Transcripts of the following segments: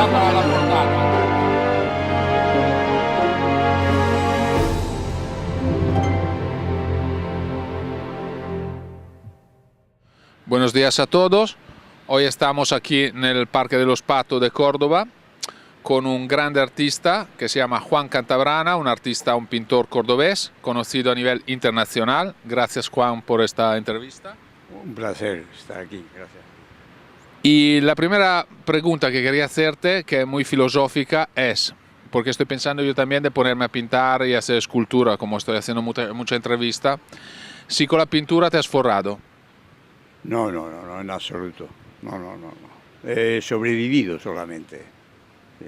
para la portada. Buenos días a todos. Hoy estamos aquí en el Parque de los Patos de Córdoba con un grande artista que se llama Juan Cantabrana, un pintor cordobés conocido a nivel internacional. Gracias, Juan, por esta entrevista. Un placer estar aquí, gracias. Y la primera pregunta que quería hacerte, que es muy filosófica, es, porque estoy pensando yo también de ponerme a pintar y hacer escultura, como estoy haciendo mucha entrevista, si con la pintura te has forrado. No, en absoluto. No. He sobrevivido solamente. Sí.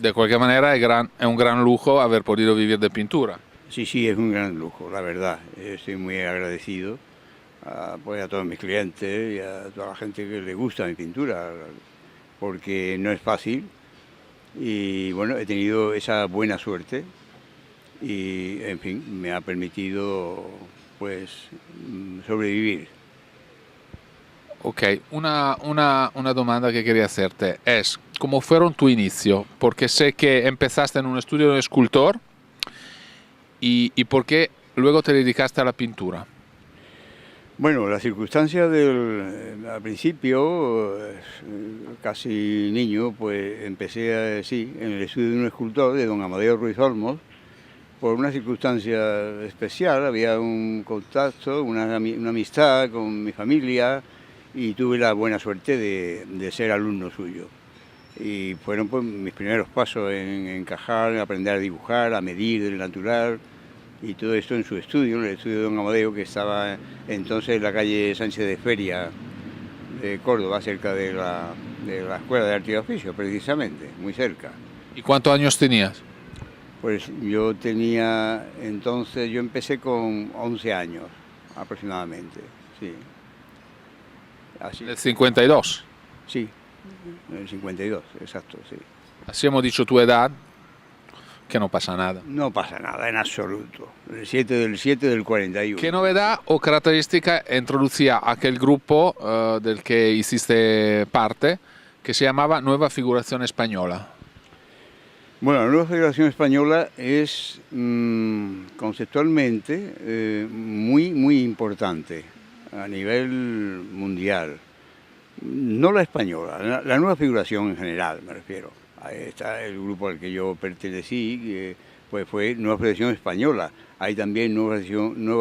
De cualquier manera, es un gran lujo haber podido vivir de pintura. Sí, es un gran lujo, la verdad. Estoy muy agradecido pues a todos mis clientes y a toda la gente que le gusta mi pintura, porque no es fácil. Y bueno, he tenido esa buena suerte y, en fin, me ha permitido pues sobrevivir. Ok, una domanda que quería hacerte es, ¿cómo fueron tu inicio? Porque sé que empezaste en un estudio de escultor y ¿por qué luego te dedicaste a la pintura? Bueno, las circunstancias al principio, casi niño, pues empecé en el estudio de un escultor, de don Amadeo Ruiz Olmos, por una circunstancia especial. Había un contacto, una amistad con mi familia y tuve la buena suerte de ser alumno suyo. Y fueron pues mis primeros pasos en encajar, en aprender a dibujar, a medir del natural, y todo esto en su estudio, en el estudio de don Amadeo, que estaba entonces en la calle Sánchez de Feria de Córdoba, cerca de la Escuela de Arte y Oficio, precisamente, muy cerca. ¿Y cuántos años tenías? Pues yo empecé con 11 años aproximadamente, sí. En el 52. Sí, en el 52, exacto, sí. Así hemos dicho tu edad, que no pasa nada. No pasa nada, en absoluto. El 7 del 41. ¿Qué novedad o característica introducía aquel grupo del que hiciste parte, que se llamaba Nueva Figuración Española? Bueno, la Nueva Figuración Española es conceptualmente muy importante a nivel mundial. No la española, la Nueva Figuración en general, me refiero. Ahí está el grupo al que yo pertenecí, pues fue Nueva Figuración Española. Hay también Nueva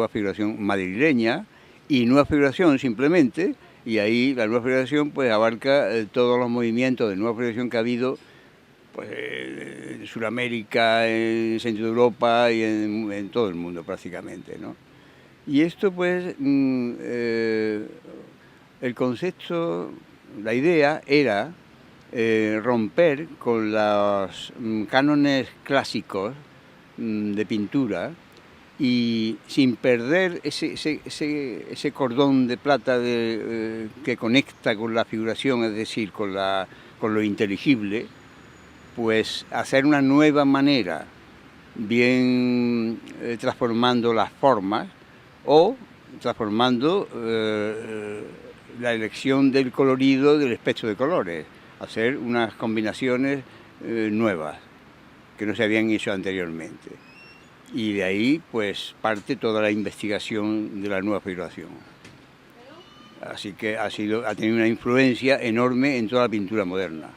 Figuración madrileña y Nueva Figuración simplemente, y ahí la Nueva Figuración pues abarca todos los movimientos de Nueva Figuración que ha habido pues, en Sudamérica, en Centro de Europa y en todo el mundo prácticamente, ¿no? Y esto pues, el concepto, la idea era romper con los cánones clásicos de pintura y sin perder ese cordón de plata que conecta con la figuración, es decir, con lo inteligible, pues hacer una nueva manera, bien transformando las formas o transformando la elección del colorido, del espectro de colores, hacer unas combinaciones nuevas que no se habían hecho anteriormente. Y de ahí pues parte toda la investigación de la nueva figuración. Así que ha tenido una influencia enorme en toda la pintura moderna.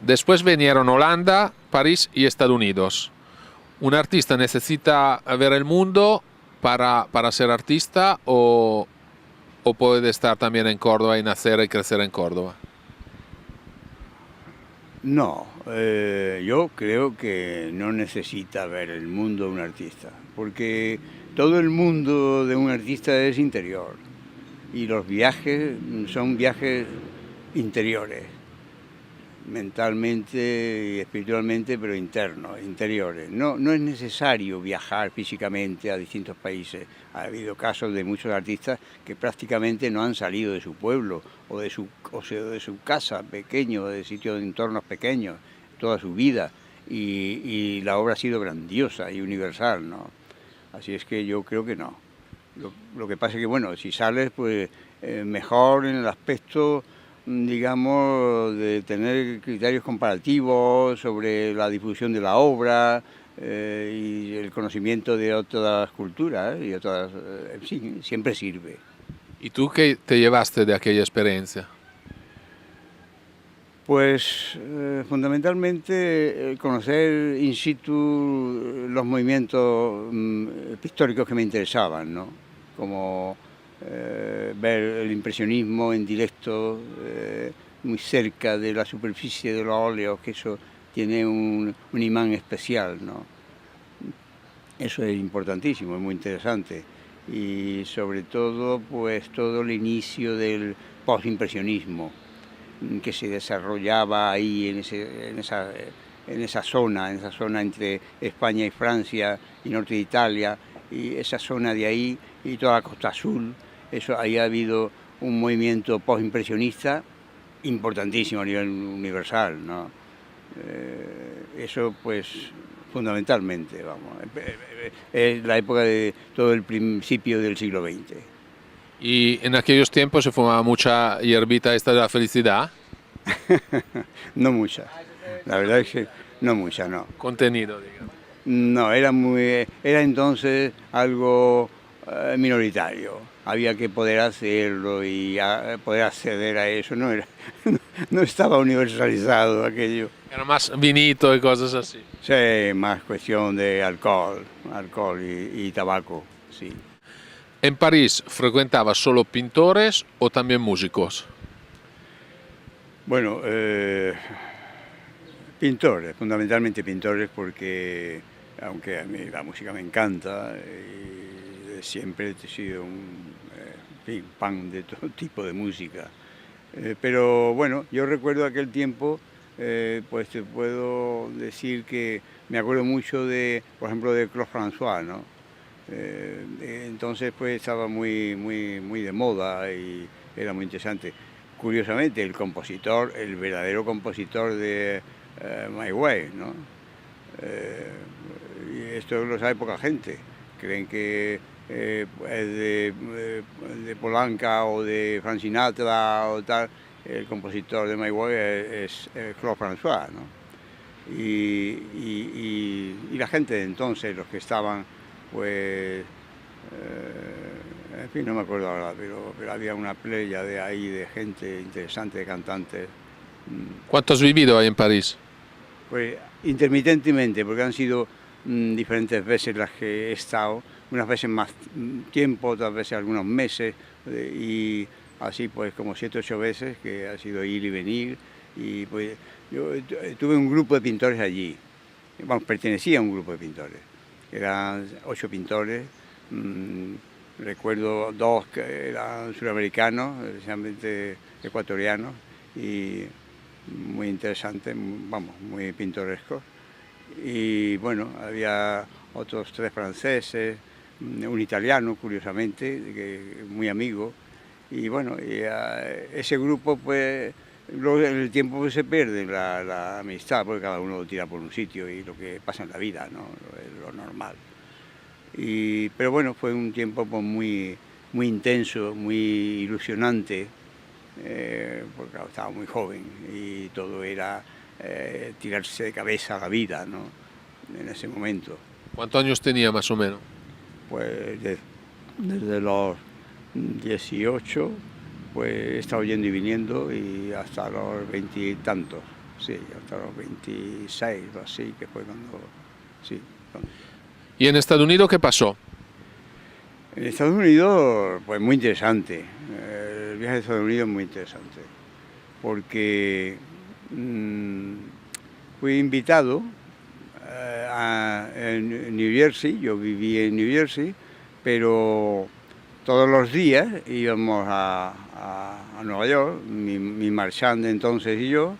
Después vinieron Holanda, París y Estados Unidos. ¿Un artista necesita ver el mundo para ser artista o puede estar también en Córdoba y nacer y crecer en Córdoba? No, yo creo que no necesita ver el mundo un artista, porque todo el mundo de un artista es interior y los viajes son viajes interiores, mentalmente y espiritualmente, pero internos, interiores. No es necesario viajar físicamente a distintos países. Ha habido casos de muchos artistas que prácticamente no han salido de su pueblo o de su casa pequeño, de sitios de entornos pequeños, toda su vida. Y la obra ha sido grandiosa y universal, ¿no? Así es que yo creo que no. Lo que pasa es que, bueno, si sales, pues mejor en el aspecto digamos, de tener criterios comparativos sobre la difusión de la obra y el conocimiento de otras culturas y otras, sí, siempre sirve. ¿Y tú qué te llevaste de aquella experiencia? Pues fundamentalmente conocer in situ los movimientos pictóricos que me interesaban, ¿no? Como ver el impresionismo en directo, muy cerca de la superficie de los óleos, que eso tiene un imán especial, ¿no? Eso es importantísimo, es muy interesante. Y sobre todo, pues todo el inicio del postimpresionismo que se desarrollaba ahí en esa zona entre España y Francia y norte de Italia, y esa zona de ahí y toda la costa azul. Eso, ahí ha habido un movimiento postimpresionista importantísimo a nivel universal, ¿no? Eso pues fundamentalmente, vamos, es la época de todo el principio del siglo XX. ¿Y en aquellos tiempos se fumaba mucha hierbita esta de la felicidad? No mucha, la verdad es que no mucha, no. Contenido, digamos. No, era entonces algo minoritario. Había que poder hacerlo y poder acceder a eso. No estaba universalizado aquello. Era más vinito y cosas así. Sí, más cuestión de alcohol y tabaco, sí. ¿En París frecuentabas solo pintores o también músicos? Bueno, pintores, fundamentalmente pintores, porque aunque a mí la música me encanta y siempre he sido un fan de todo tipo de música. Pero bueno, yo recuerdo aquel tiempo, pues te puedo decir que me acuerdo mucho de, por ejemplo, de Claude François, ¿no? Entonces pues estaba muy de moda y era muy interesante. Curiosamente, el verdadero compositor de My Way, ¿no? Y esto lo sabe poca gente. Creen que de Polanca o de Frank Sinatra o tal, el compositor de My Way es Claude François, ¿no? Y la gente de entonces, los que estaban, pues, en fin, no me acuerdo ahora, pero había una playa de ahí de gente interesante, de cantantes. ¿Cuánto has vivido ahí en París? Pues intermitentemente, porque han sido diferentes veces las que he estado, unas veces más tiempo, otras veces algunos meses, y así pues como 7 o 8 veces, que ha sido ir y venir. Y pues yo tuve un grupo de pintores allí, bueno, pertenecía a un grupo de pintores, eran 8 pintores, recuerdo 2 que eran suramericanos, especialmente ecuatorianos, y muy interesantes, vamos, muy pintorescos. Y bueno, había otros 3 franceses, un italiano, curiosamente, muy amigo. Y bueno, ese grupo, pues, luego en el tiempo pues, se pierde la amistad, porque cada uno lo tira por un sitio y lo que pasa en la vida, ¿no? Lo normal. Pero bueno, fue un tiempo pues, muy intenso, muy ilusionante, porque claro, estaba muy joven y todo era tirarse de cabeza a la vida, ¿no? En ese momento. ¿Cuántos años tenía más o menos? Pues desde los 18, pues he estado yendo y viniendo y hasta los 20 y tantos, sí, hasta los 26 o así, que fue cuando, sí. ¿Y en Estados Unidos qué pasó? En Estados Unidos, pues muy interesante. El viaje a Estados Unidos es muy interesante, porque fui invitado en New Jersey, yo viví en New Jersey, pero todos los días íbamos a Nueva York, mi marchand de entonces y yo,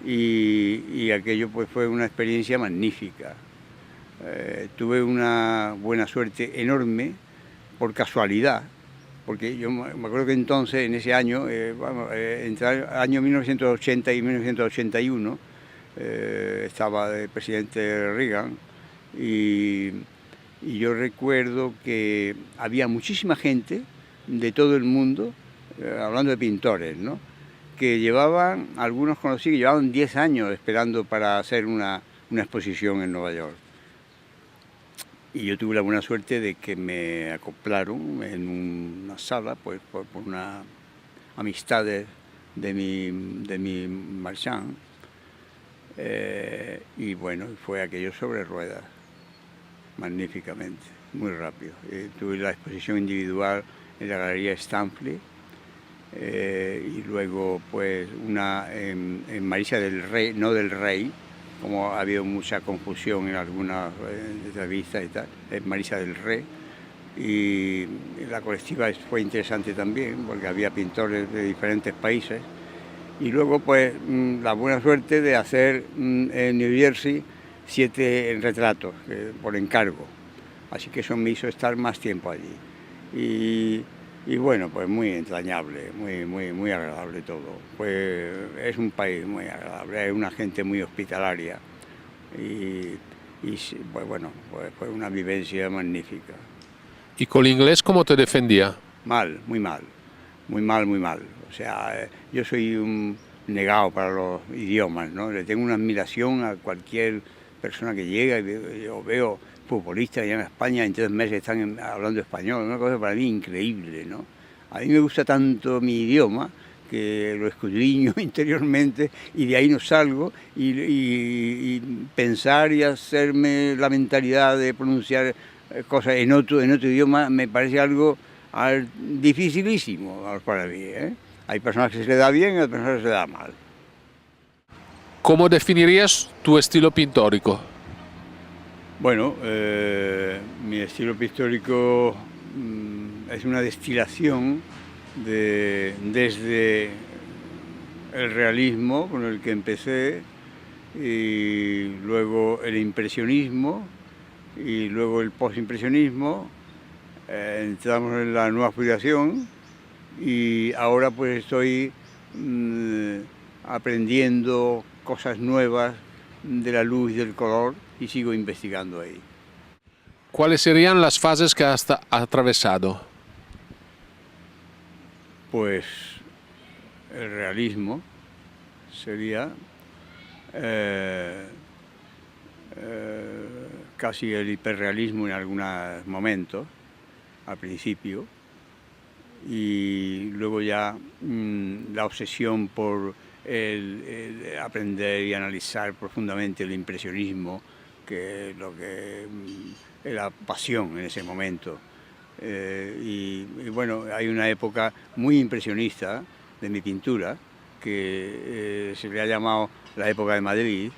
y aquello pues fue una experiencia magnífica. Tuve una buena suerte enorme por casualidad, porque yo me acuerdo que entonces, en ese año, entre el año 1980 y 1981, estaba de presidente Reagan y yo recuerdo que había muchísima gente de todo el mundo, hablando de pintores, ¿no? que llevaban, algunos conocí que llevaban 10 años esperando para hacer una exposición en Nueva York. Y yo tuve la buena suerte de que me acoplaron en una sala, pues por una amistades de mi marchand. Y bueno, fue aquello sobre ruedas, magníficamente, muy rápido. Tuve la exposición individual en la Galería Stanley, y luego pues una en Marisa del Rey, no del Rey, como ha habido mucha confusión en algunas revistas y tal, en Marisa del Rey. Y la colectiva fue interesante también, porque había pintores de diferentes países. Y luego pues la buena suerte de hacer en New Jersey 7 retratos por encargo. Así que eso me hizo estar más tiempo allí. Y bueno, pues muy entrañable, muy agradable todo. Pues es un país muy agradable, es una gente muy hospitalaria. Y pues bueno, pues fue una vivencia magnífica. ¿Y con el inglés cómo te defendía? Mal, muy mal, muy mal, muy mal. O sea, yo soy un negado para los idiomas, ¿no? Le tengo una admiración a cualquier persona que llega. Yo veo futbolistas allá en España en 3 meses están hablando español, una cosa para mí increíble, ¿no? A mí me gusta tanto mi idioma que lo escudriño interiormente y de ahí no salgo y pensar y hacerme la mentalidad de pronunciar cosas en otro idioma me parece algo dificilísimo para mí, ¿eh? Hay personas que se le da bien y hay personas que se le da mal. ¿Cómo definirías tu estilo pintórico? Bueno, mi estilo pictórico es una destilación desde el realismo con el que empecé, y luego el impresionismo, y luego el postimpresionismo. Entramos en la nueva explicación y ahora pues estoy aprendiendo cosas nuevas de la luz y del color y sigo investigando ahí. ¿Cuáles serían las fases que has atravesado? Pues el realismo sería casi el hiperrealismo en algunos momentos, al principio, y luego ya la obsesión por el aprender y analizar profundamente el impresionismo, que es lo que era pasión en ese momento. Y bueno, hay una época muy impresionista de mi pintura que se le ha llamado la época de Madrid,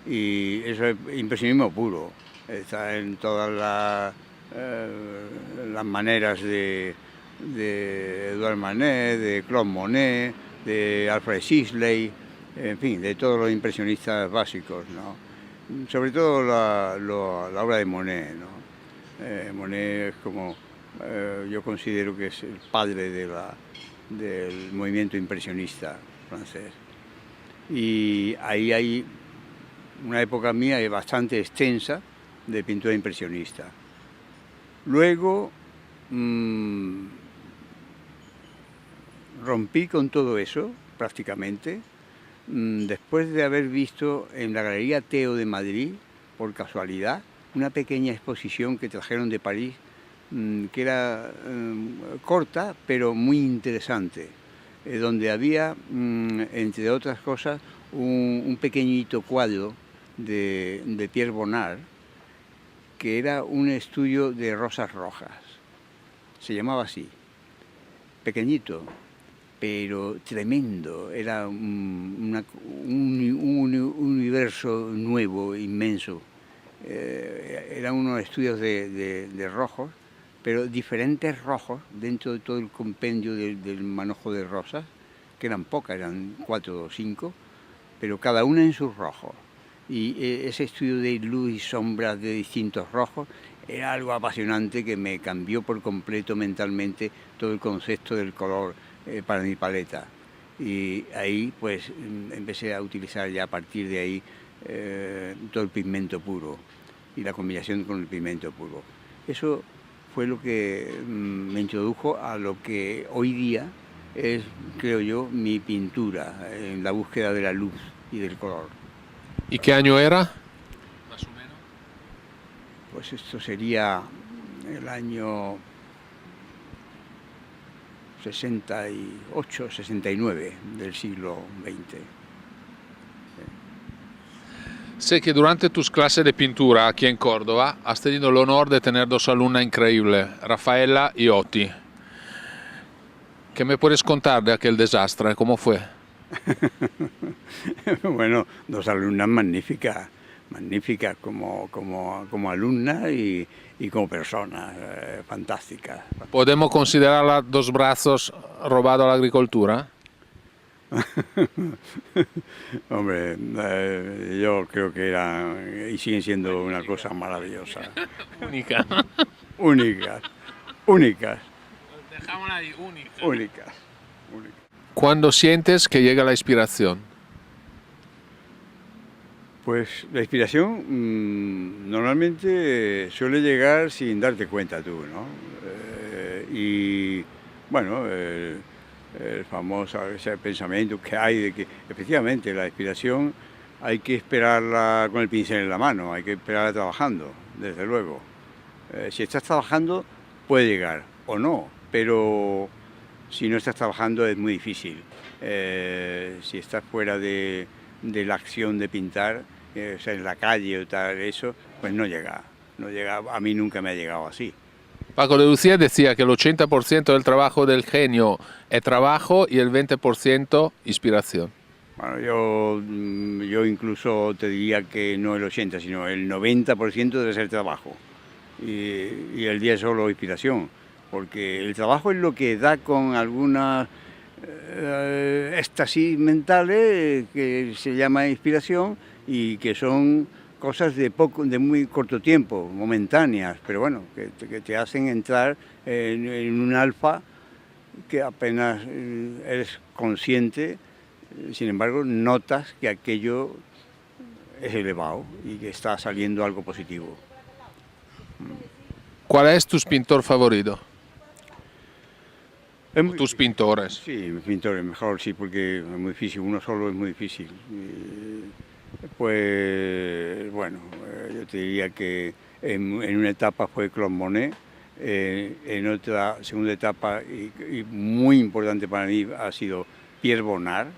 y eso es impresionismo puro, está en todas las maneras de Edouard Manet, de Claude Monet, de Alfred Sisley, en fin, de todos los impresionistas básicos, ¿no? Sobre todo la obra de Monet, ¿no? Monet es como, yo considero que es el padre del movimiento impresionista francés. Y ahí hay una época mía bastante extensa de pintura impresionista. Luego rompí con todo eso, prácticamente, después de haber visto en la Galería Teo de Madrid, por casualidad, una pequeña exposición que trajeron de París, que era corta, pero muy interesante, donde había, entre otras cosas, un pequeñito cuadro de Pierre Bonnard, que era un estudio de rosas rojas. Se llamaba así, pequeñito, pero tremendo. Era un universo nuevo, inmenso. Eran unos estudios de rojos, pero diferentes rojos dentro de todo el compendio del manojo de rosas, que eran pocas, eran 4 o 5, pero cada una en sus rojos. Y ese estudio de luz y sombras de distintos rojos era algo apasionante que me cambió por completo mentalmente todo el concepto del color para mi paleta. Y ahí pues empecé a utilizar ya a partir de ahí todo el pigmento puro y la combinación con el pigmento puro. Eso fue lo que me introdujo a lo que hoy día es, creo yo, mi pintura, en la búsqueda de la luz y del color. ¿Y qué año era? Más o menos. Pues esto sería el año 68, 69 del siglo XX. Sé que durante tus clases de pintura aquí en Córdoba has tenido el honor de tener dos alumnas increíbles, Rafaela y Oti. ¿Qué me puedes contar de aquel desastre? ¿Cómo fue? Bueno, dos alumnas magníficas, magníficas como alumnas y como personas, fantásticas. ¿Podemos considerarlas dos brazos robados a la agricultura? Hombre, yo creo que eran y siguen siendo una cosa maravillosa. Única. Únicas, únicas, Dejámosla ahí, única. únicas, únicas. ¿Cuándo sientes que llega la inspiración? Pues la inspiración normalmente suele llegar sin darte cuenta tú, ¿no? Y bueno, el famoso ese pensamiento que hay de que efectivamente la inspiración hay que esperarla con el pincel en la mano, hay que esperarla trabajando, desde luego. Si estás trabajando puede llegar o no, pero si no estás trabajando es muy difícil. Si estás fuera de la acción de pintar, o sea, en la calle o tal, eso, pues no llega, no llega, a mí nunca me ha llegado así. Paco de Lucía decía que el 80% del trabajo del genio es trabajo y el 20% inspiración. Bueno, yo incluso te diría que no el 80, sino el 90% debe ser trabajo y el 10 solo inspiración, porque el trabajo es lo que da con algunas éxtasis mentales que se llama inspiración y que son cosas de muy corto tiempo, momentáneas, pero bueno, que te hacen entrar en un alfa que apenas eres consciente, sin embargo notas que aquello es elevado y que está saliendo algo positivo. ¿Cuál es tu pintor favorito? Tus pintores. Sí, mis pintores, mejor sí, porque es muy difícil, uno solo es muy difícil. Pues bueno, yo te diría que en una etapa fue Claude Monet, en otra segunda etapa y muy importante para mí ha sido Pierre Bonnard.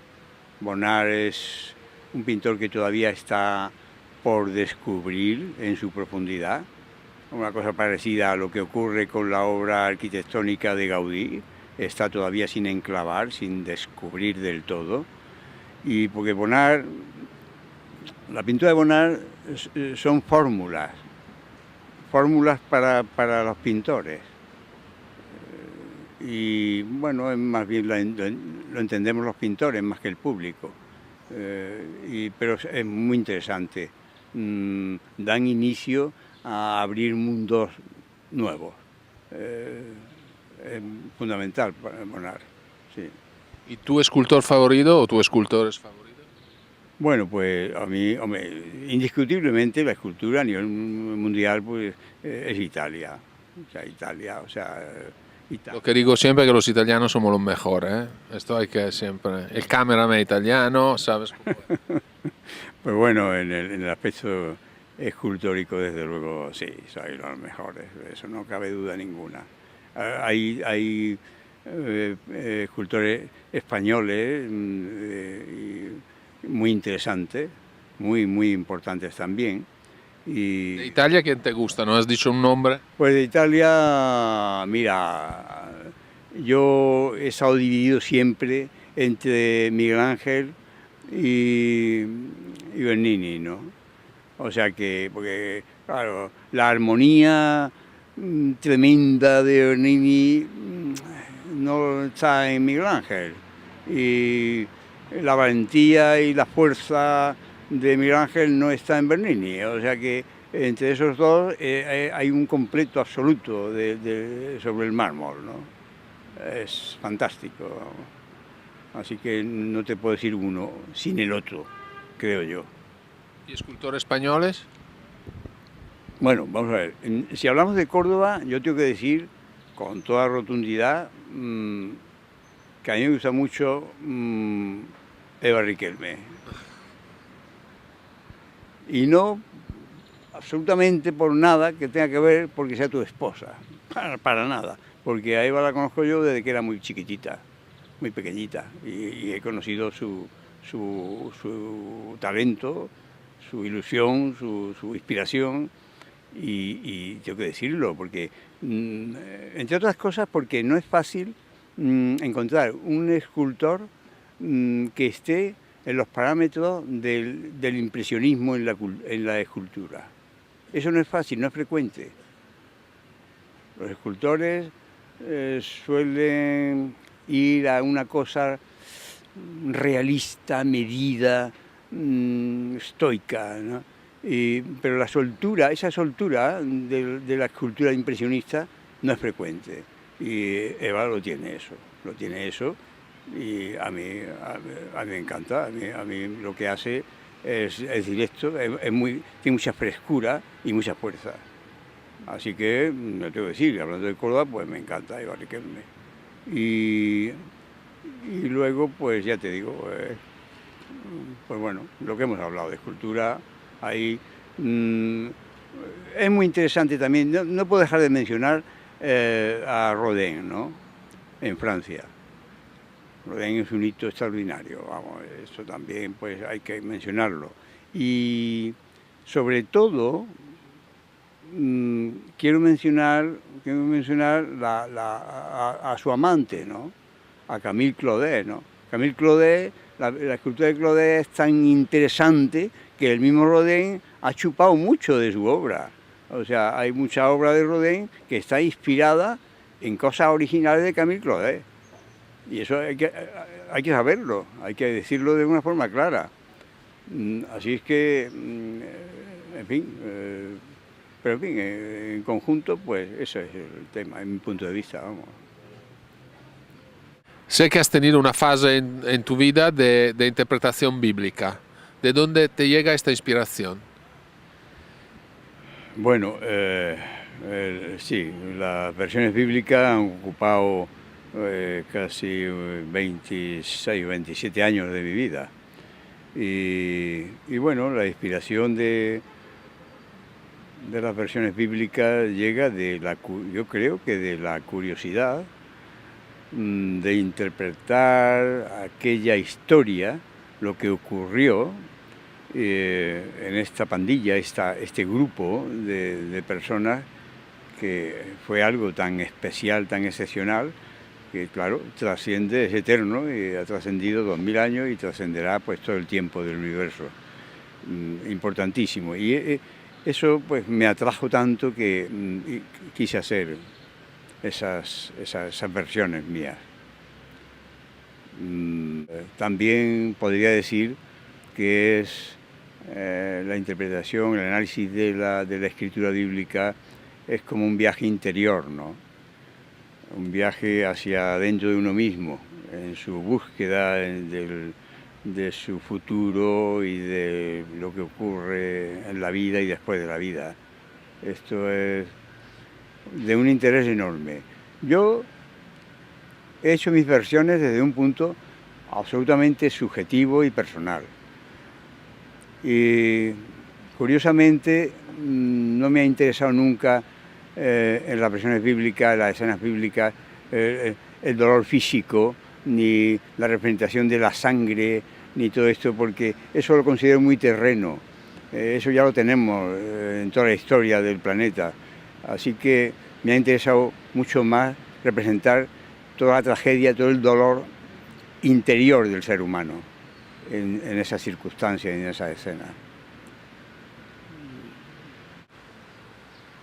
Bonnard es un pintor que todavía está por descubrir en su profundidad, una cosa parecida a lo que ocurre con la obra arquitectónica de Gaudí, está todavía sin enclavar, sin descubrir del todo, y porque Bonnard, la pintura de Bonnard son fórmulas para los pintores. Y bueno, más bien lo entendemos los pintores más que el público. Pero es muy interesante. Dan inicio a abrir mundos nuevos. Es fundamental para Bonnard. Sí. ¿Y tu escultor favorito o tu escultores favoritos? Bueno, pues a mí, hombre, indiscutiblemente la escultura a nivel mundial pues, es Italia. Italia. Lo que digo siempre es que los italianos somos los mejores, ¿eh? Esto hay que siempre... El cameraman italiano, ¿sabes cómo es? Pues bueno, en el aspecto escultórico, desde luego, sí, soy los mejores, eso no cabe duda ninguna. Hay escultores españoles muy interesantes, muy importantes también. Y ¿De Italia quién te gusta? ¿No has dicho un nombre? pues de Italia, mira, yo he estado dividido siempre entre Miguel Ángel y Bernini, ¿no? O sea que, porque claro, la armonía tremenda de Bernini no está en Miguel Ángel y la valentía y la fuerza de Miguel Ángel no está en Bernini, o sea que entre esos dos hay un completo absoluto sobre el mármol, ¿no? Es fantástico, así que no te puedo decir uno sin el otro, creo yo. ¿Y escultores españoles? Bueno, vamos a ver, si hablamos de Córdoba, yo tengo que decir con toda rotundidad que a mí me gusta mucho Eva Riquelme. Y no absolutamente por nada que tenga que ver porque sea tu esposa, para nada, porque a Eva la conozco yo desde que era muy chiquitita, muy pequeñita, y he conocido su talento, su ilusión, su inspiración, y tengo que decirlo, porque, entre otras cosas, porque no es fácil encontrar un escultor que esté en los parámetros del impresionismo en la escultura. Eso no es fácil, no es frecuente. Los escultores suelen ir a una cosa realista, medida, estoica, ¿no? Pero la soltura, esa soltura de la escultura impresionista no es frecuente. Y Eva lo tiene eso, y a mí me encanta, a mí lo que hace es directo, tiene mucha frescura y mucha fuerza. Así que, no tengo que decir, hablando de Córdoba, pues me encanta Eva Riquelme. Y luego, pues ya te digo, pues bueno, lo que hemos hablado de escultura, ahí es muy interesante también, no puedo dejar de mencionar a Rodin, ¿no? En Francia. Rodin es un hito extraordinario, vamos, eso también pues hay que mencionarlo. Y sobre todo, quiero mencionar a su amante, ¿no? A Camille Claudet, ¿no? Camille Claudet, la escultura de Claudet es tan interesante que el mismo Rodin ha chupado mucho de su obra. O sea, hay mucha obra de Rodin que está inspirada en cosas originales de Camille Claudet. Y eso hay que saberlo, hay que decirlo de una forma clara. Así es que, en fin, pero en fin, en conjunto, pues ese es el tema, en mi punto de vista, vamos. Sé que has tenido una fase en tu vida de interpretación bíblica. ¿De dónde te llega esta inspiración? Bueno, sí, las versiones bíblicas han ocupado casi 26 o 27 años de mi vida. Y bueno, la inspiración de las versiones bíblicas llega yo creo que de la curiosidad de interpretar aquella historia, lo que ocurrió en esta pandilla, este grupo de personas, que fue algo tan especial, tan excepcional, que claro, trasciende, es eterno y ha trascendido 2000 años y trascenderá pues todo el tiempo del universo. Importantísimo. Y eso pues me atrajo tanto que quise hacer esas versiones mías. También podría decir que es la interpretación, el análisis de la escritura bíblica es como un viaje interior, ¿no? Un viaje hacia adentro de uno mismo, en su búsqueda de su futuro y de lo que ocurre en la vida y después de la vida. Esto es de un interés enorme. Yo he hecho mis versiones desde un punto absolutamente subjetivo y personal. Y curiosamente no me ha interesado nunca en las versiones bíblicas, las escenas bíblicas, el dolor físico, ni la representación de la sangre, ni todo esto, porque eso lo considero muy terreno. Eso ya lo tenemos en toda la historia del planeta. Así que me ha interesado mucho más representar toda la tragedia, todo el dolor interior del ser humano en esas circunstancias, en esa escena.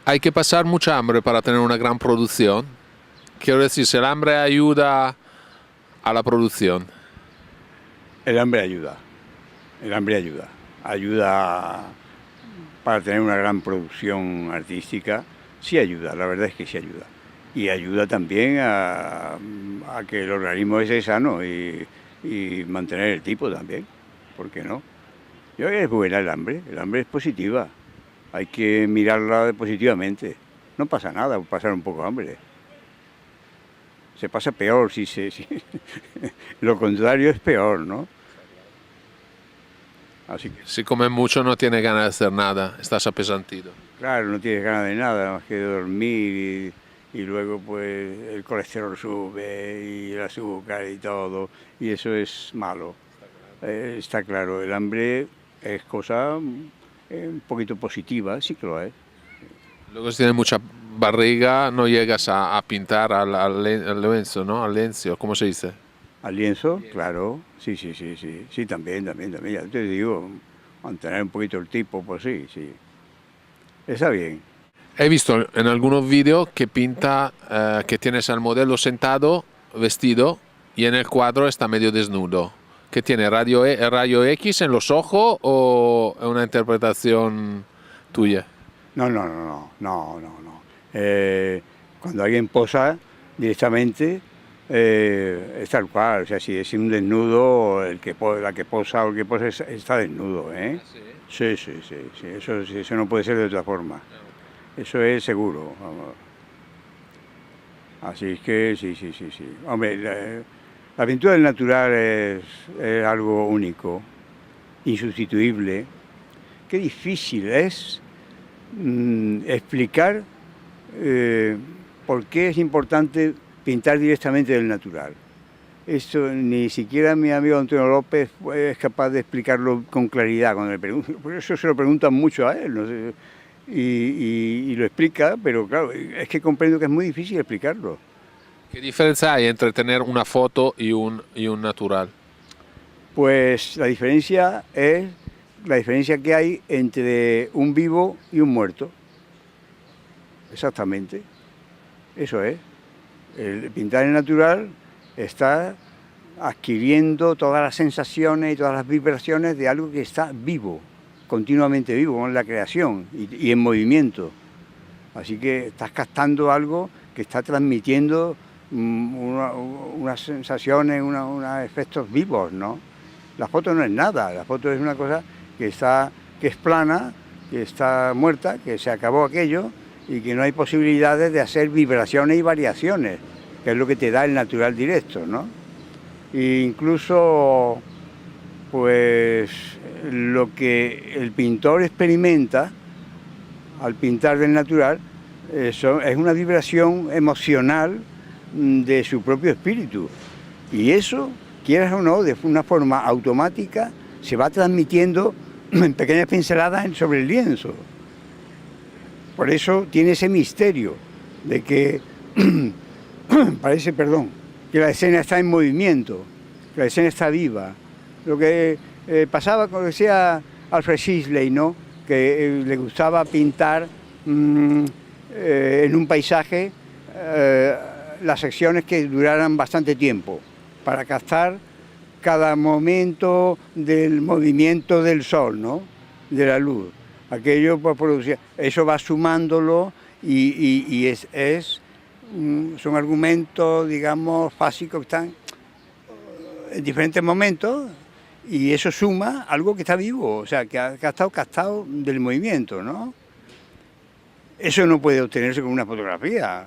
Hay que pasar mucha hambre para tener una gran producción. Quiero decir, si el hambre ayuda a la producción. El hambre ayuda, ayuda para tener una gran producción artística, sí ayuda, la verdad es que sí ayuda. Y ayuda también a que el organismo esté sano y mantener el tipo también, ¿por qué no? Yo creo que es buena el hambre es positiva, hay que mirarla positivamente, no pasa nada por pasar un poco de hambre. Se pasa peor si Lo contrario es peor, ¿no? Así que, Si comes mucho no tienes ganas de hacer nada, estás apesantido. claro, no tienes ganas de nada más que de dormir y luego pues el colesterol sube y el azúcar y todo, y eso es malo. Está claro, el hambre es cosa un poquito positiva, sí que lo es. Luego si tienes mucha barriga no llegas a pintar al lienzo, ¿no? Al lienzo, ¿cómo se dice? Al lienzo, claro, sí, sí, también, ya te digo, mantener un poquito el tipo, pues sí, sí. Está bien. He visto en algunos vídeos que pinta, que tienes al modelo sentado, vestido, y en el cuadro está medio desnudo. ¿Qué tiene? ¿Rayo X en los ojos o es una interpretación tuya? No. Cuando alguien posa directamente, es tal cual, o sea, si es un desnudo, la que posa o el que posa está desnudo, ¿eh? Sí, eso no puede ser de otra forma. Eso es seguro, vamos. Así es que sí. Hombre, la pintura del natural es algo único, insustituible. Qué difícil es explicar por qué es importante pintar directamente del natural. Esto ni siquiera mi amigo Antonio López es capaz de explicarlo con claridad cuando le pregunto. Por eso se lo preguntan mucho a él, no sé, y lo explica, pero claro, es que comprendo que es muy difícil explicarlo. ¿Qué diferencia hay entre tener una foto y un natural? Pues la diferencia es la diferencia que hay entre un vivo y un muerto. Exactamente. Eso es. El pintar en natural está adquiriendo todas las sensaciones y todas las vibraciones de algo que está vivo, continuamente vivo, con la creación y en movimiento. Así que estás captando algo que está transmitiendo unas sensaciones, unos efectos vivos, ¿no? La foto no es nada, la foto es una cosa que es plana, que está muerta, que se acabó aquello y que no hay posibilidades de hacer vibraciones y variaciones, que es lo que te da el natural directo, ¿no? E incluso, pues, lo que el pintor experimenta al pintar del natural es una vibración emocional de su propio espíritu. Y eso, quieras o no, de una forma automática, se va transmitiendo en pequeñas pinceladas sobre el lienzo. Por eso tiene ese misterio de que parece, que la escena está en movimiento, que la escena está viva. Lo que pasaba con lo que decía Alfred Sisley, ¿no? Que le gustaba pintar en un paisaje las secciones que duraran bastante tiempo, para captar cada momento del movimiento del sol, ¿no? De la luz. Aquello pues producía, eso va sumándolo y son argumentos, digamos, básicos que están en diferentes momentos y eso suma algo que está vivo, o sea, que ha estado captado del movimiento, ¿no? Eso no puede obtenerse con una fotografía.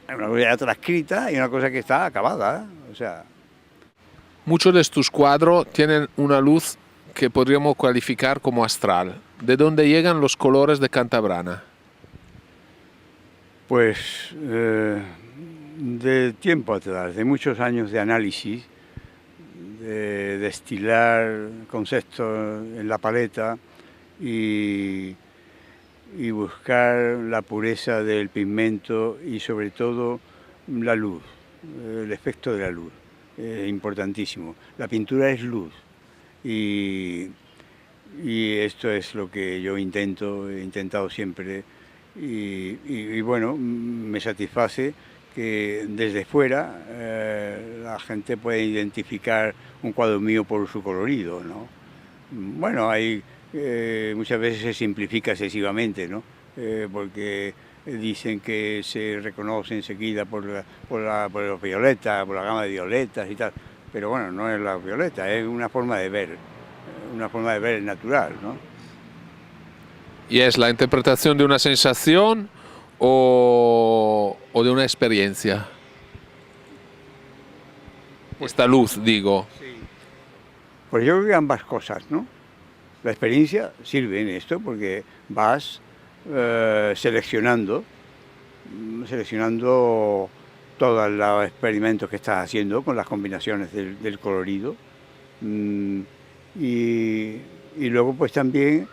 Una cosa transcrita y una cosa que está acabada, o sea. Muchos de tus cuadros tienen una luz que podríamos calificar como astral. ¿De dónde llegan los colores de Cantabrana? Pues de tiempo atrás, de muchos años de análisis, de destilar conceptos en la paleta y buscar la pureza del pigmento y sobre todo la luz, el efecto de la luz, importantísimo. La pintura es luz y esto es lo que yo he intentado siempre y bueno, me satisface que desde fuera la gente puede identificar un cuadro mío por su colorido, ¿no? Bueno, muchas veces se simplifica excesivamente, ¿no? Porque dicen que se reconoce enseguida por los violetas, por la gama de violetas y tal. Pero bueno, no es la violeta, es una forma de ver el natural, ¿no? ¿Y es la interpretación de una sensación o de una experiencia? esta luz, digo. Pues yo creo que ambas cosas, ¿no? La experiencia sirve en esto porque vas seleccionando todos los experimentos que estás haciendo con las combinaciones del colorido. Mm, y luego pues también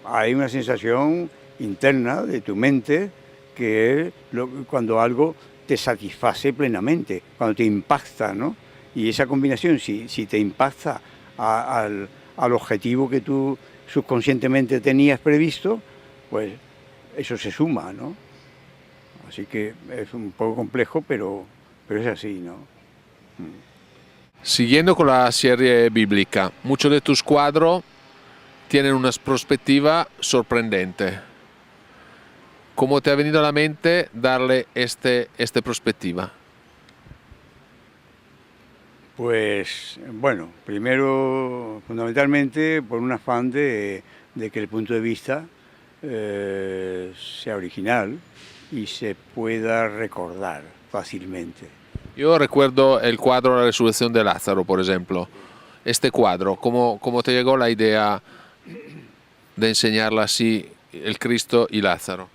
hay una sensación interna de tu mente que es cuando algo te satisface plenamente, cuando te impacta, ¿no? Y esa combinación, si te impacta al objetivo que tú subconscientemente tenías previsto, pues eso se suma, ¿no? Así que es un poco complejo, pero es así, ¿no? Siguiendo con la serie bíblica, muchos de tus cuadros tienen una perspectiva sorprendente. ¿Cómo te ha venido a la mente darle esta perspectiva? Pues bueno, primero, fundamentalmente, por un afán de que el punto de vista sea original y se pueda recordar fácilmente. Yo recuerdo el cuadro La resurrección de Lázaro, por ejemplo. Este cuadro, ¿cómo te llegó la idea de enseñarla así, el Cristo y Lázaro?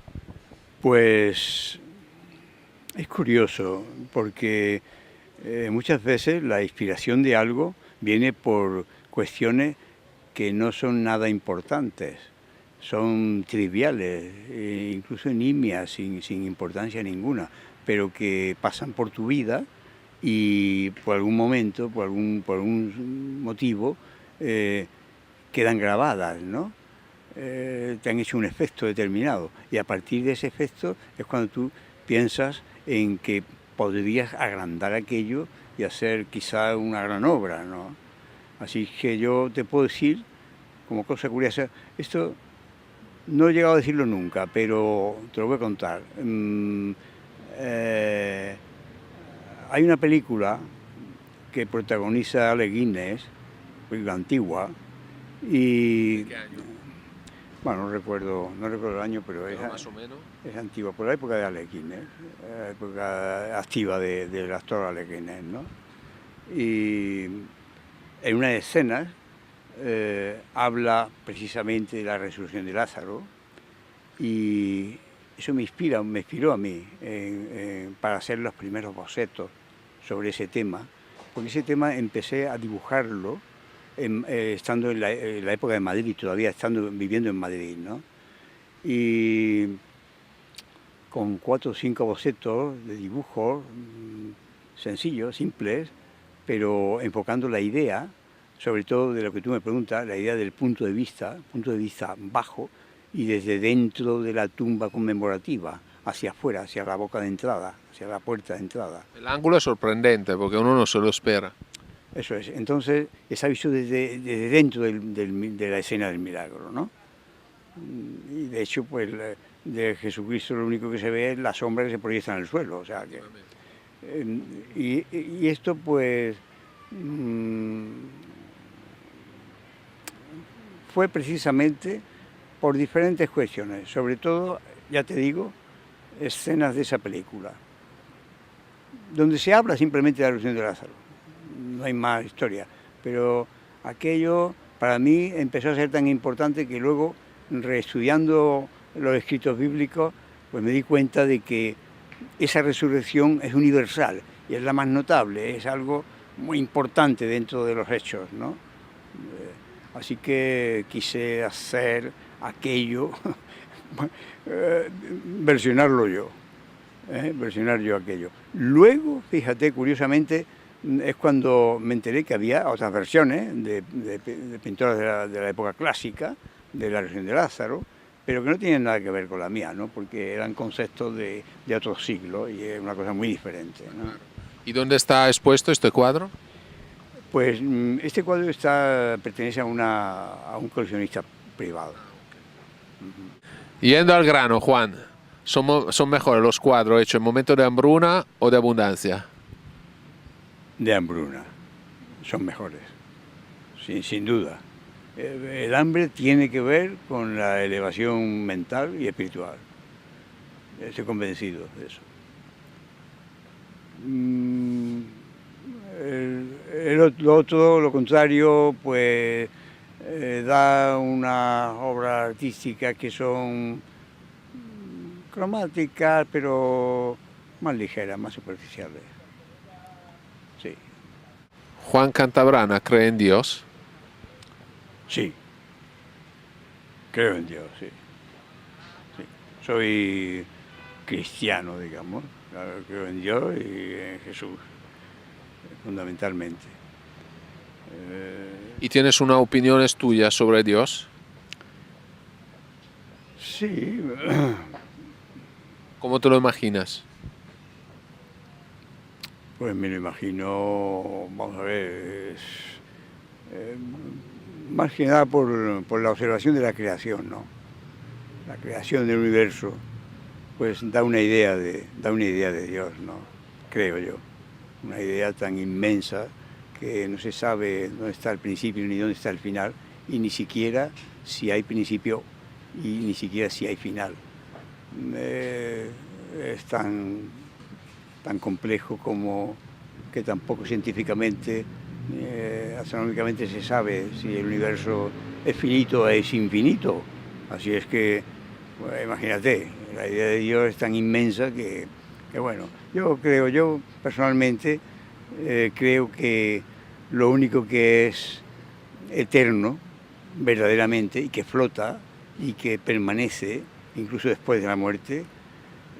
Pues es curioso, porque muchas veces la inspiración de algo viene por cuestiones que no son nada importantes, son triviales, incluso nimias, sin importancia ninguna, pero que pasan por tu vida y por algún momento, por algún motivo, quedan grabadas, ¿no? Te han hecho un efecto determinado y a partir de ese efecto es cuando tú piensas en que podrías agrandar aquello y hacer quizá una gran obra, ¿no? Así que yo te puedo decir, como cosa curiosa, esto no he llegado a decirlo nunca, pero te lo voy a contar. Hay una película que protagoniza Alec Guinness, película antigua, y ¿De qué año? bueno, no recuerdo el año, pero Más o menos. es antigua, por la época de Alec Guinness, la época activa del actor Alec Guinness, ¿no? Y en una escena habla precisamente de la resurrección de Lázaro y eso me inspiró a mí para hacer los primeros bocetos sobre ese tema, porque ese tema empecé a dibujarlo estando en la época de Madrid, todavía viviendo en Madrid, ¿no? Y con 4 o 5 bocetos de dibujos sencillos, simples, pero enfocando la idea, sobre todo de lo que tú me preguntas, la idea del punto de vista bajo y desde dentro de la tumba conmemorativa, hacia afuera, hacia la boca de entrada, hacia la puerta de entrada. El ángulo es sorprendente porque uno no se lo espera. Eso es, entonces está visto desde dentro de la escena del milagro, ¿no? Y de hecho, pues de Jesucristo lo único que se ve es la sombra que se proyecta en el suelo, o sea que... y esto pues fue precisamente por diferentes cuestiones, sobre todo, ya te digo, escenas de esa película, donde se habla simplemente de la resurrección de Lázaro, no hay más historia, pero aquello para mí empezó a ser tan importante que luego, reestudiando los escritos bíblicos, pues me di cuenta de que esa resurrección es universal y es la más notable, es algo muy importante dentro de los hechos, ¿no? Así que quise hacer aquello, versionar yo aquello. Luego, fíjate, curiosamente, es cuando me enteré que había otras versiones de pintores de la época clásica, de la resurrección de Lázaro, pero que no tienen nada que ver con la mía, ¿no? Porque eran conceptos de otro siglo y es una cosa muy diferente, ¿no? ¿Y dónde está expuesto este cuadro? Pues este cuadro pertenece a un coleccionista privado. Yendo al grano, Juan, ¿son mejores los cuadros hechos en momentos de hambruna o de abundancia? De hambruna, son mejores, sin duda. El hambre tiene que ver con la elevación mental y espiritual. Estoy convencido de eso. todo lo contrario, pues da unas obras artísticas que son cromáticas, pero más ligeras, más superficiales. Sí. Juan Cantabrana cree en Dios. Sí, creo en Dios, sí. Sí. Soy cristiano, digamos. Claro, creo en Dios y en Jesús, fundamentalmente. ¿Y tienes una opinión tuya sobre Dios? Sí, ¿Cómo te lo imaginas? pues me lo imagino, vamos a ver, eh, más que nada por la observación de la creación, ¿no? La creación del universo, pues da una idea de Dios, ¿no? Creo yo. Una idea tan inmensa que no se sabe dónde está el principio ni dónde está el final, y ni siquiera si hay principio y ni siquiera si hay final. Es tan complejo como que tampoco científicamente, astronómicamente se sabe si el universo es finito o es infinito. Así es que, bueno, imagínate, la idea de Dios es tan inmensa que bueno, yo personalmente creo que lo único que es eterno, verdaderamente, y que flota y que permanece, incluso después de la muerte,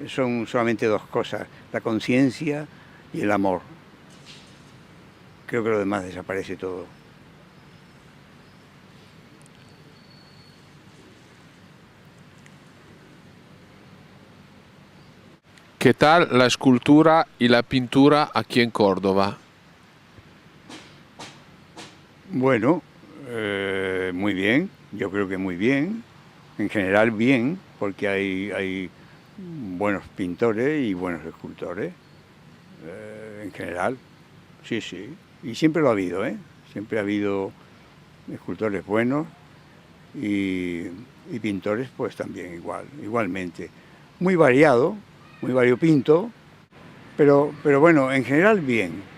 son solamente dos cosas, la conciencia y el amor. Creo que lo demás desaparece todo. ¿Qué tal la escultura y la pintura aquí en Córdoba? Bueno, muy bien, yo creo que muy bien, en general bien, porque hay buenos pintores y buenos escultores, en general, sí, sí, y siempre lo ha habido, ¿eh? Siempre ha habido escultores buenos y pintores pues también igualmente. Muy variado, muy variopinto, pero bueno, en general bien.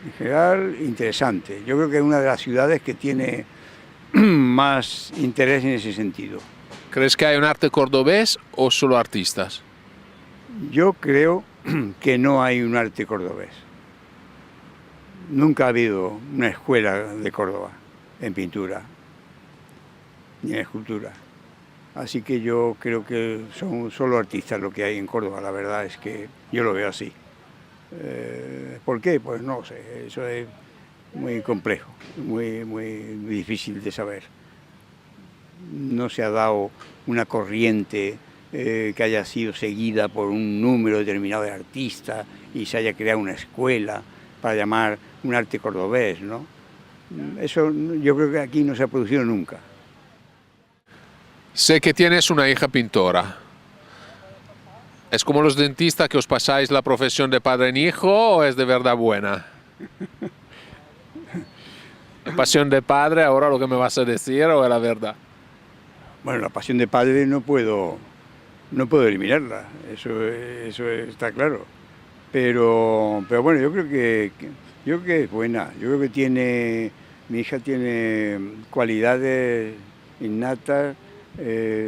En general, interesante. Yo creo que es una de las ciudades que tiene más interés en ese sentido. ¿Crees que hay un arte cordobés o solo artistas? Yo creo que no hay un arte cordobés. Nunca ha habido una escuela de Córdoba en pintura ni en escultura. Así que yo creo que son solo artistas lo que hay en Córdoba. La verdad es que yo lo veo así. ¿Por qué? Pues no sé, eso es muy complejo, muy difícil de saber. No se ha dado una corriente que haya sido seguida por un número determinado de artistas y se haya creado una escuela para llamar un arte cordobés, ¿no? Eso yo creo que aquí no se ha producido nunca. Sé que tienes una hija pintora. ¿Es como los dentistas que os pasáis la profesión de padre en hijo o es de verdad buena? ¿La pasión de padre ahora lo que me vas a decir o es la verdad? Bueno, la pasión de padre no puedo eliminarla, eso está claro. Pero bueno, yo creo que es buena. Yo creo que mi hija tiene cualidades innatas,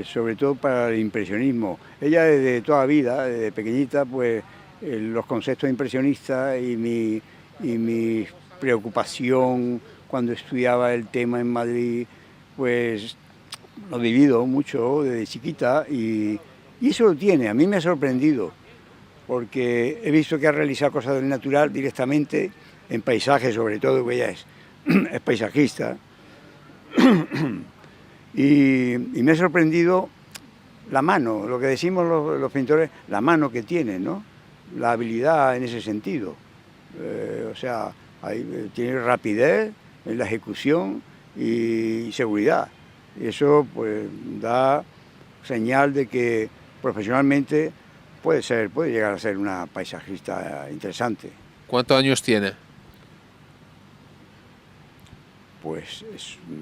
sobre todo para el impresionismo. Ella desde toda la vida, desde pequeñita, pues los conceptos impresionistas y mi preocupación cuando estudiaba el tema en Madrid, pues lo he vivido mucho desde chiquita y eso lo tiene. A mí me ha sorprendido porque he visto que ha realizado cosas del natural directamente en paisajes, sobre todo, que ella es paisajista. Y me ha sorprendido la mano, lo que decimos los pintores, la mano que tiene, ¿no? La habilidad en ese sentido. O sea, tiene rapidez en la ejecución y seguridad. Y eso pues da señal de que profesionalmente puede llegar a ser una paisajista interesante. ¿Cuántos años tiene? Pues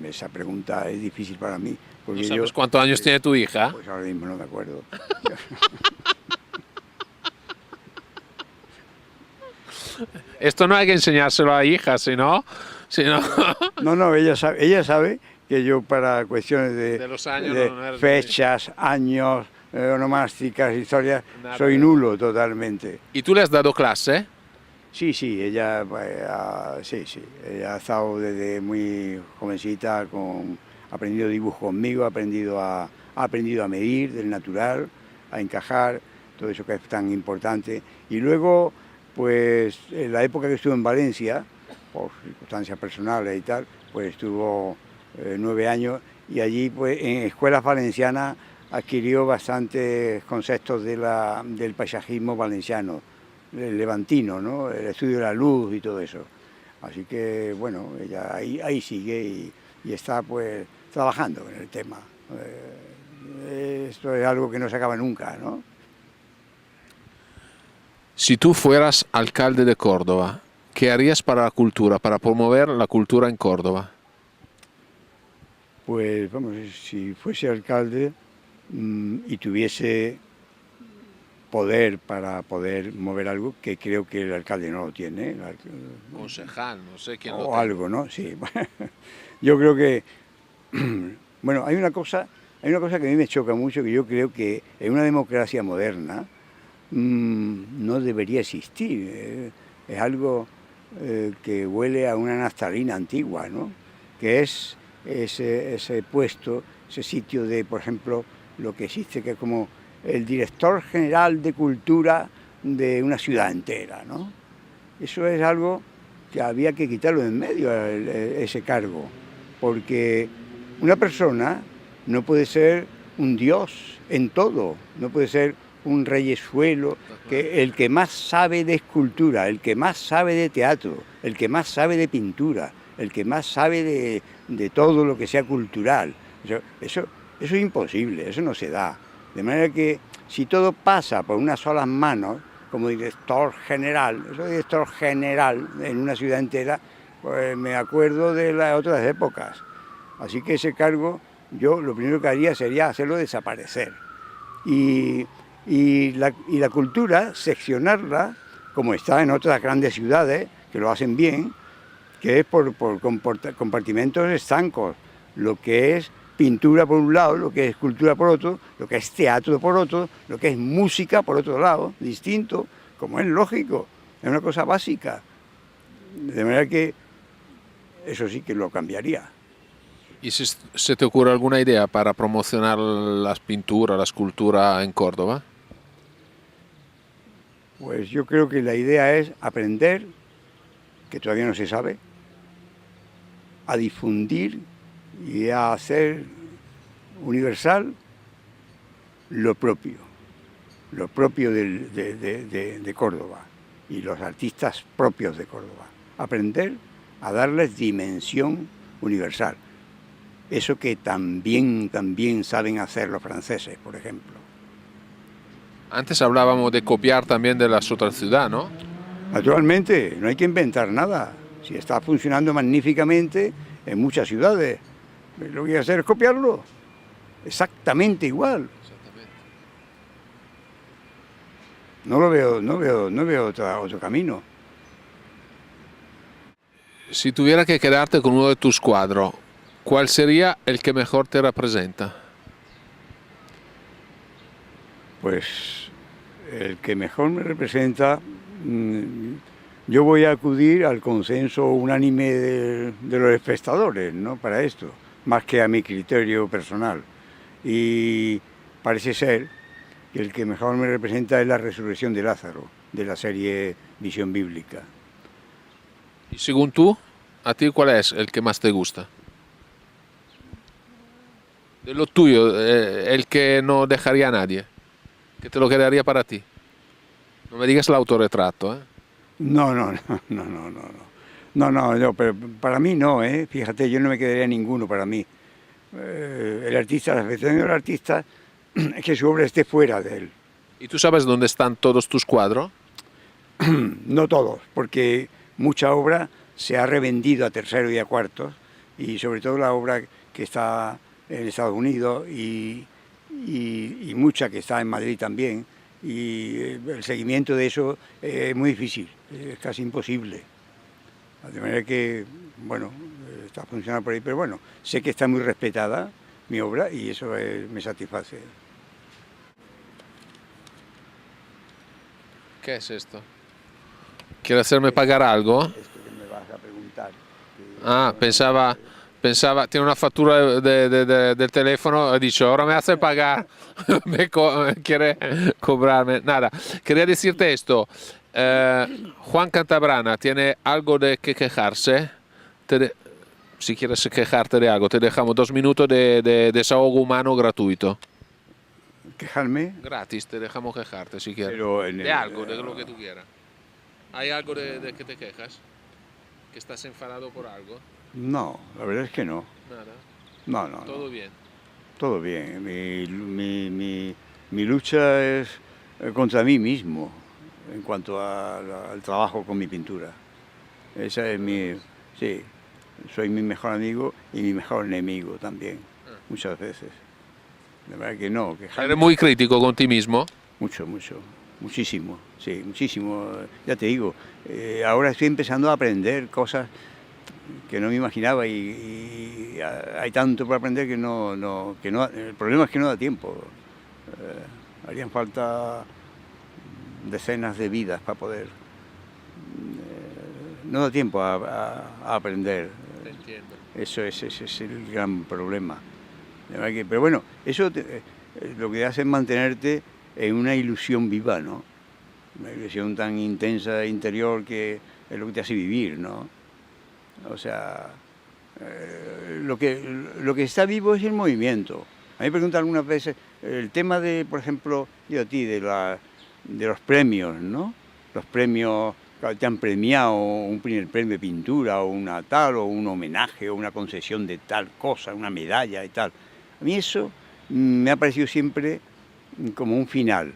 esa pregunta es difícil para mí. Porque ¿No sabes cuántos años tiene tu hija? Pues ahora mismo no me acuerdo. Esto no hay que enseñárselo a hijas, si no No, no, ella sabe que yo para cuestiones de los años de no eres fechas, años, onomásticas, historias, Nada soy de- nulo totalmente. ¿Y tú le has dado clase? Sí, sí, ella, sí, sí, ella ha estado desde muy jovencita, ha aprendido dibujo conmigo, ha aprendido a medir del natural, a encajar, todo eso que es tan importante. Y luego, pues, en la época que estuvo en Valencia, por circunstancias personales y tal, pues estuvo 9 años y allí, pues, en escuelas valencianas adquirió bastantes conceptos del paisajismo valenciano el levantino, ¿no? El estudio de la luz y todo eso. Así que, bueno, ella ahí sigue y está, pues, trabajando en el tema. Esto es algo que no se acaba nunca, ¿no? Si tú fueras alcalde de Córdoba, ¿qué harías para la cultura, para promover la cultura en Córdoba? Pues, vamos, si fuese alcalde y tuviese poder para poder mover algo, que creo que el alcalde no lo tiene, Concejal, no sé quién lo o tenga. algo, ¿no? Sí. Yo creo que, bueno, hay una cosa que a mí me choca mucho, que yo creo que en una democracia moderna no debería existir. Es algo que huele a una naftalina antigua, ¿no? Que es ese puesto, ese sitio de, por ejemplo, lo que existe, que es como el director general de cultura de una ciudad entera, ¿no? Eso es algo que había que quitarlo de en medio, ese cargo, porque una persona no puede ser un dios en todo, no puede ser un reyesuelo, que el que más sabe de escultura, el que más sabe de teatro, el que más sabe de pintura, el que más sabe de todo lo que sea cultural. Eso es imposible, eso no se da. De manera que si todo pasa por unas solas manos, como director general, eso de director general en una ciudad entera, pues me acuerdo de las otras épocas. Así que ese cargo yo lo primero que haría sería hacerlo desaparecer. Y la cultura, seccionarla, como está en otras grandes ciudades, que lo hacen bien, que es por compartimentos estancos, lo que es pintura por un lado, lo que es escultura por otro, lo que es teatro por otro, lo que es música por otro lado, distinto, como es lógico, es una cosa básica. De manera que eso sí que lo cambiaría. ¿Y si se te ocurre alguna idea para promocionar las pinturas, la escultura en Córdoba? Pues yo creo que la idea es aprender, que todavía no se sabe, a difundir y a hacer universal lo propio de Córdoba y los artistas propios de Córdoba. Aprender a darles dimensión universal. Eso que también saben hacer los franceses, por ejemplo. Antes hablábamos de copiar también de las otras ciudades, ¿no? Naturalmente, no hay que inventar nada. Si está funcionando magníficamente en muchas ciudades, lo que hay que hacer es copiarlo. Exactamente igual. No veo otro camino. Si tuviera que quedarte con uno de tus cuadros, ¿cuál sería el que mejor te representa? Pues el que mejor me representa, yo voy a acudir al consenso unánime de los espectadores, ¿no? Para esto, más que a mi criterio personal. Y parece ser que el que mejor me representa es la resurrección de Lázaro, de la serie Visión Bíblica. Y según tú, ¿a ti cuál es el que más te gusta? De lo tuyo, el que no dejaría a nadie, que te lo quedaría para ti. No me digas el autorretrato, ¿eh? No, no, no, no, no, no, no, pero para mí no, ¿eh? Fíjate, yo no me quedaría ninguno para mí. El artista, la afección del artista es que su obra esté fuera de él. ¿Y tú sabes dónde están todos tus cuadros? No todos, porque mucha obra se ha revendido a tercero y a cuartos, y sobre todo la obra que está en Estados Unidos y mucha que está en Madrid también, el seguimiento de eso es muy difícil, es casi imposible. De manera que, bueno, está funcionando por ahí, pero bueno, sé que está muy respetada mi obra y eso me satisface. ¿Qué es esto? ¿Quiere hacerme pagar algo? Esto que me vas a preguntar. Ah, pensaba, tiene una factura del teléfono, he dicho, ahora me hace pagar, quiere cobrarme. Nada, quería decirte esto, Juan Cantabrana tiene algo de que quejarse. Si quieres quejarte de algo, te dejamos 2 minutos de desahogo humano gratuito. ¿Quejarme? Gratis, te dejamos quejarte si quieres. Pero De algo, de lo que tú quieras. ¿Hay algo de que te quejas? ¿Que estás enfadado por algo? No, la verdad es que no. Nada. No. Todo bien. Todo bien. Mi lucha es contra mí mismo en cuanto al trabajo con mi pintura. Esa es sí, soy mi mejor amigo y mi mejor enemigo también, muchas veces. De verdad que no, ¿Eres muy crítico con ti mismo? Muchísimo, sí, muchísimo. Ya te digo, ahora estoy empezando a aprender cosas que no me imaginaba y hay tanto por aprender que no, el problema es que no da tiempo. Harían falta decenas de vidas para poder. No da tiempo a aprender. Te entiendo. Ese es el gran problema. Pero bueno, eso lo que hace es mantenerte en una ilusión viva, ¿no? Una ilusión tan intensa interior que es lo que te hace vivir, ¿no? O sea, lo que está vivo es el movimiento. A mí me preguntan algunas veces el tema de, por ejemplo, yo a ti, de los premios, ¿no? Los premios que te han premiado, un primer premio de pintura, o una tal, o un homenaje, o una concesión de tal cosa, una medalla y tal. A mí eso me ha parecido siempre como un final.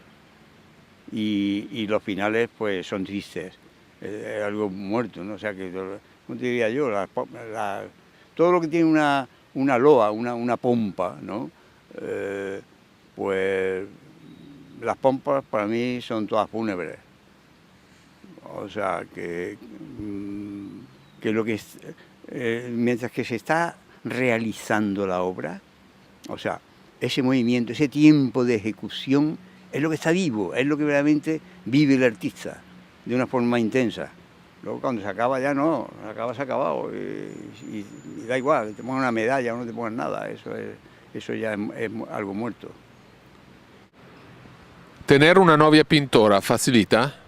Y los finales, pues, son tristes. Es algo muerto, ¿no? O sea, que, ¿cómo te diría yo? Todo lo que tiene una loa, una pompa, ¿no? Pues las pompas para mí son todas fúnebres. O sea, que mientras que se está realizando la obra, o sea, ese movimiento, ese tiempo de ejecución es lo que está vivo, es lo que realmente vive el artista de una forma intensa. Luego cuando se acaba ya no, se ha acabado y da igual, te pongan una medalla o no te pongan nada, eso ya es algo muerto. ¿Tener una novia pintora facilita?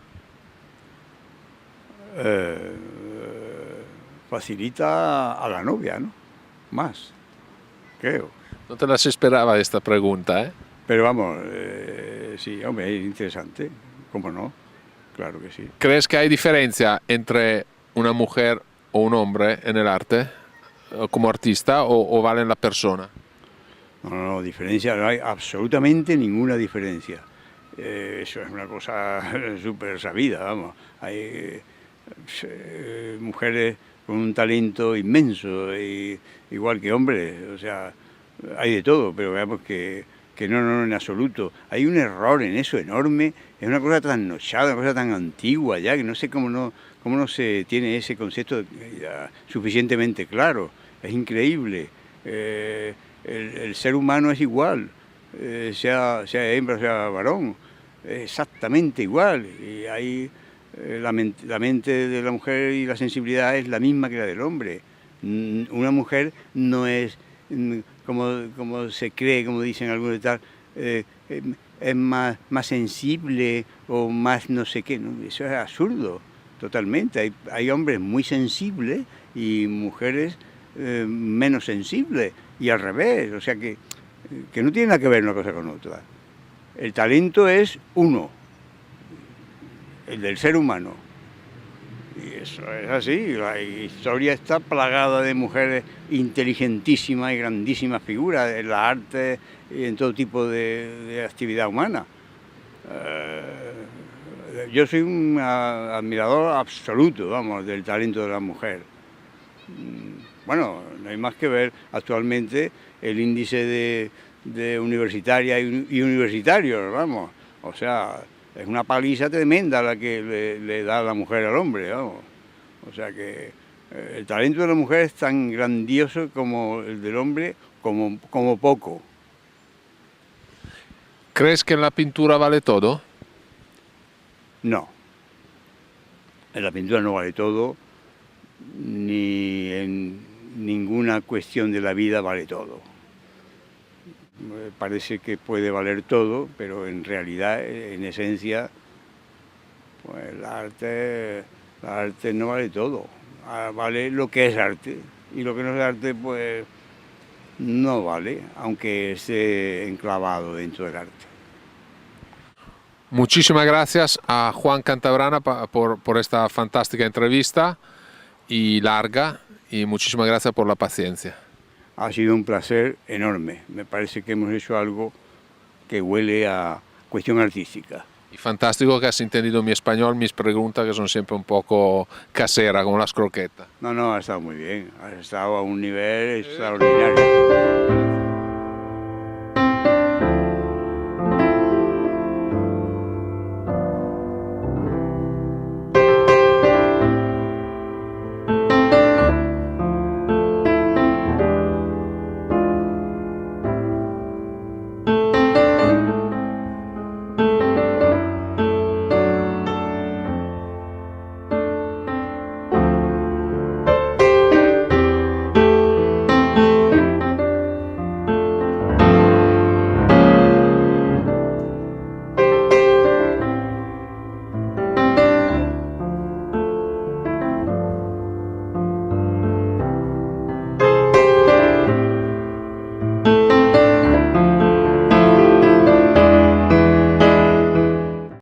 Facilita a la novia, ¿no? Más, creo. No te las esperaba esta pregunta, ¿eh? Pero vamos, sí, hombre, es interesante, ¿cómo no? Claro que sí. ¿Crees que hay diferencia entre una mujer o un hombre en el arte, como artista, o vale en la persona? No, diferencia, no hay absolutamente ninguna diferencia. Eso es una cosa súper sabida, vamos. Hay mujeres con un talento inmenso, igual que hombres, o sea, hay de todo, pero veamos que no, en absoluto. Hay un error en eso enorme, es una cosa tan nochada, una cosa tan antigua ya, que no sé cómo no se tiene ese concepto suficientemente claro. Es increíble. El ser humano es igual, sea hembra o sea varón, exactamente igual. Y hay la mente de la mujer y la sensibilidad es la misma que la del hombre. Una mujer no es como se cree, como dicen algunos y tal, es más sensible o más no sé qué, ¿no? Eso es absurdo, totalmente. Hay hombres muy sensibles y mujeres menos sensibles, y al revés, o sea que no tiene nada que ver una cosa con otra. El talento es uno, el del ser humano. Y eso es así, la historia está plagada de mujeres inteligentísimas y grandísimas figuras en las artes y en todo tipo de actividad humana. Yo soy un admirador absoluto, vamos, del talento de la mujer. Bueno, no hay más que ver actualmente el índice de universitarias y universitarios, vamos. O sea, es una paliza tremenda la que le da la mujer al hombre, vamos. O sea que el talento de la mujer es tan grandioso como el del hombre, como poco. ¿Crees que en la pintura vale todo? No. En la pintura no vale todo, ni en ninguna cuestión de la vida vale todo. Parece que puede valer todo, pero en realidad, en esencia, pues el arte no vale todo. Vale lo que es arte, y lo que no es arte, pues no vale, aunque esté enclavado dentro del arte. Muchísimas gracias a Juan Cantabrana por esta fantástica entrevista y larga, y muchísimas gracias por la paciencia. Ha sido un placer enorme. Me parece que hemos hecho algo que huele a cuestión artística. Y fantástico que has entendido mi español, mis preguntas que son siempre un poco caseras, como las croquetas. No, ha estado muy bien. Has estado a un nivel extraordinario.